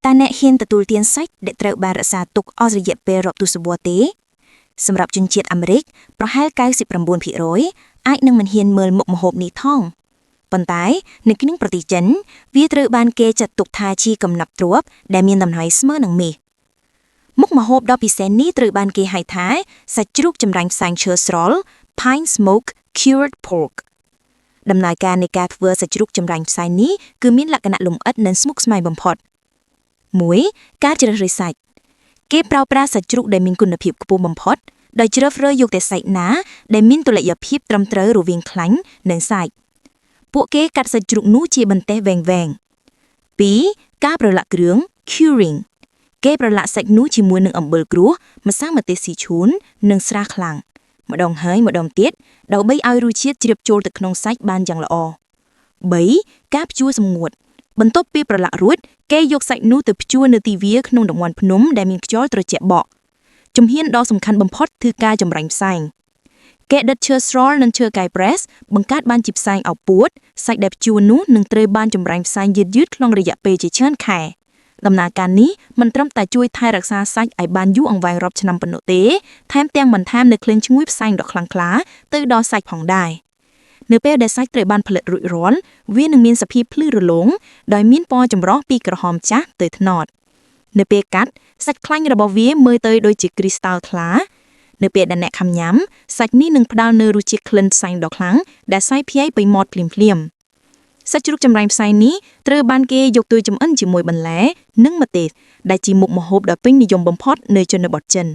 តែអ្នកហ៊ានទទួលទានសាច់ដែលត្រូវបានរក្សាទុកអស់រយៈពេលរាប់ទសវត្សរ៍ទេសម្រាប់ជនជាតិអាមេរិកប្រហែល 99% អាចនឹងមិនហ៊ានមើលមុខម្ហូបនេះថងប៉ុន្តែនៅក្នុងប្រទេសចិនវាត្រូវបានគេចាត់ទុកថាជាកំណាប់ទ្រព្យដែលមានតម្លៃស្មើនឹងមាសមុខម្ហូបដ៏ពិសេសនេះត្រូវបានគេហៅថាសាច់ជ្រូកចម្រាញ់ផ្សែងឈើស្រល់ Pine Smoke Cured Pork ដំណើរការនៃការធ្វើសាច់ជ្រូកចម្រាញ់ផ្សែងនេះគឺមានលក្ខណៈលម្អិតនិងស្មុគស្មាញបំផុត 1. ការជ្រើសរើសសាច់គេប្រើប្រាស់សាច់ជ្រូកដែលមានគុណភាពខ្ពស់បំផុតដោយជ្រើសរើសយកតែសាច់ណាដែលមានតុល្យភាពត្រឹមត្រូវរវាងខ្លាញ់និងសាច់ពួកគេកាត់សាច់ជ្រូកនោះជាបន្ទះវែងៗ 2. ការប្រឡាក់គ្រឿង curing គេប្រឡាក់សាច់នោះជាមួយនឹងអំបិលក្រួសម្សៅម្ទេសស៊ីឈូននិងស្រាខ្លាំងម្ដងហើយម្ដងទៀតដើម្បីឲ្យរសជាតិជ្រាបចូលទៅក្នុងសាច់បានយ៉ាងល្អ 3. ការភ្ជួរសម្ងួតបន្ទាប់ពីប្រឡាក់រួចគេយកសាច់នោះទៅភ្ជួរនៅទីវាលក្នុងតំបន់ភ្នំដែលមានខ្យល់ត្រជាក់បក់ជំហានដ៏សំខាន់បំផុតគឺការចម្រាញ់ផ្សែងគេដិតឈើស្រល់និងឈើកែប្រេសបង្កើតបានជាផ្សែងឲ្យពួតសាច់ដែលភ្ជួរនោះនឹងត្រូវបានចម្រាញ់ផ្សែងយឺតៗក្នុងរយៈពេលជាច្រើនខែដំណើរការនេះមិនត្រឹមតែជួយថែរក្សាសាច់ឲ្យបានយូរអង្វែងរាប់ឆ្នាំប៉ុណ្ណោះទេថែមទាំងបន្ថែមនូវក្លិនឈ្ងុយផ្សែងដ៏ខ្លាំងក្លាទៅដល់សាច់ផងដែរនៅពេលដែលសាច់ត្រូវបានផលិតរួចរាល់វានឹងមានសភាពភ្លឺរលោងដោយមានពណ៌ចម្រុះពីក្រហមចាស់ទៅត្នោតនៅពេលកាត់សាច់ខ្លាញ់របស់វាមើលទៅដូចជាគ្រីស្តាល់ថ្លានៅពេលដែលអ្នកខាំញ៉ាំសាច់នេះនឹងផ្ដល់នូវរសជាតិក្លិនផ្សែងដ៏ខ្លាំងដែលសាយភាយពេញមាត់ភ្លាមៗសាច់ជ្រូកចម្រាញ់ផ្សែងនេះត្រូវបានគេយកទៅចម្អិនជាមួយបន្លែនិងម្ទេសដែលជាមុខម្ហូបដ៏ពេញនិយមបំផុតនៅជនបទចិន